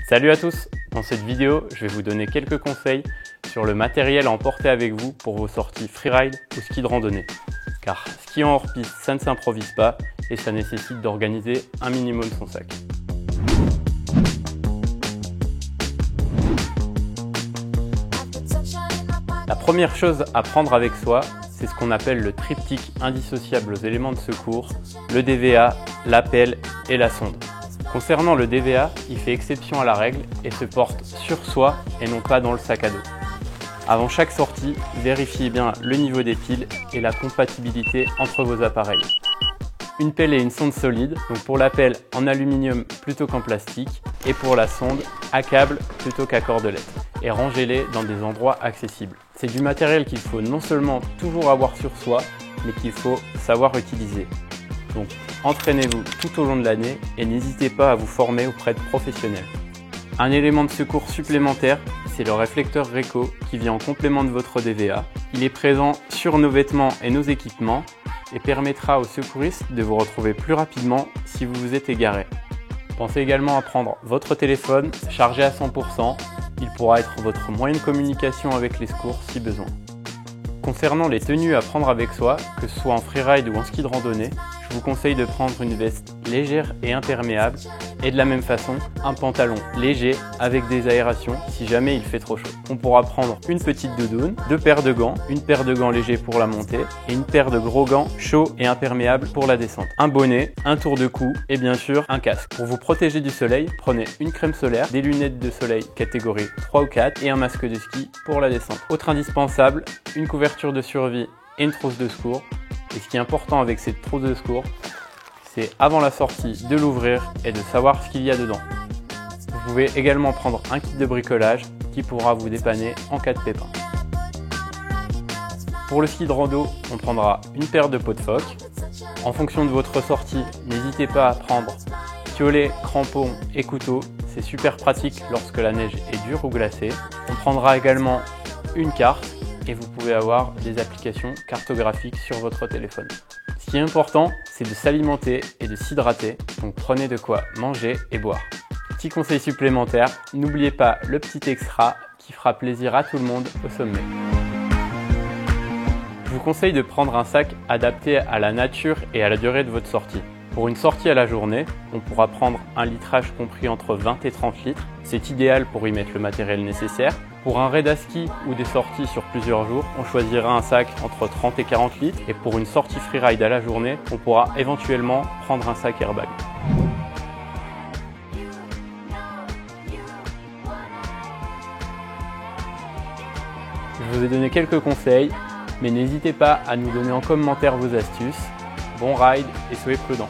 Salut à tous! Dans cette vidéo, je vais vous donner quelques conseils sur le matériel à emporter avec vous pour vos sorties freeride ou ski de randonnée. Car ski en hors-piste, ça ne s'improvise pas et ça nécessite d'organiser un minimum son sac. La première chose à prendre avec soi, c'est ce qu'on appelle le triptyque indissociable aux éléments de secours, le DVA, la pelle et la sonde. Concernant le DVA, il fait exception à la règle et se porte sur soi et non pas dans le sac à dos. Avant chaque sortie, vérifiez bien le niveau des piles et la compatibilité entre vos appareils. Une pelle et une sonde solide, donc pour la pelle en aluminium plutôt qu'en plastique et pour la sonde à câble plutôt qu'à cordelette, et rangez-les dans des endroits accessibles. C'est du matériel qu'il faut non seulement toujours avoir sur soi, mais qu'il faut savoir utiliser. Donc entraînez-vous tout au long de l'année et n'hésitez pas à vous former auprès de professionnels. Un élément de secours supplémentaire, c'est le réflecteur Reco qui vient en complément de votre DVA. Il est présent sur nos vêtements et nos équipements et permettra aux secouristes de vous retrouver plus rapidement si vous vous êtes égaré. Pensez également à prendre votre téléphone chargé à 100%. Il pourra être votre moyen de communication avec les secours si besoin. Concernant les tenues à prendre avec soi, que ce soit en freeride ou en ski de randonnée, je vous conseille de prendre une veste légère et imperméable et de la même façon un pantalon léger avec des aérations si jamais il fait trop chaud. On pourra prendre une petite doudoune, deux paires de gants, une paire de gants légers pour la montée et une paire de gros gants chauds et imperméables pour la descente. Un bonnet, un tour de cou et bien sûr un casque. Pour vous protéger du soleil, prenez une crème solaire, des lunettes de soleil catégorie 3 ou 4 et un masque de ski pour la descente. Autre indispensable, une couverture de survie et une trousse de secours. Et ce qui est important avec cette trousse de secours, c'est avant la sortie de l'ouvrir et de savoir ce qu'il y a dedans. Vous pouvez également prendre un kit de bricolage qui pourra vous dépanner en cas de pépin. Pour le ski de rando, on prendra une paire de pots de phoque. En fonction de votre sortie, n'hésitez pas à prendre piolet, crampons et couteau. C'est super pratique lorsque la neige est dure ou glacée. On prendra également une carte et vous pouvez avoir des applications cartographiques sur votre téléphone. Ce qui est important, c'est de s'alimenter et de s'hydrater, donc prenez de quoi manger et boire. Petit conseil supplémentaire, n'oubliez pas le petit extra qui fera plaisir à tout le monde au sommet. Je vous conseille de prendre un sac adapté à la nature et à la durée de votre sortie. Pour une sortie à la journée, on pourra prendre un litrage compris entre 20 et 30 litres. C'est idéal pour y mettre le matériel nécessaire. Pour un raid à ski ou des sorties sur plusieurs jours, on choisira un sac entre 30 et 40 litres. Et pour une sortie freeride à la journée, on pourra éventuellement prendre un sac airbag. Je vous ai donné quelques conseils, mais n'hésitez pas à nous donner en commentaire vos astuces. Bon ride et soyez prudents.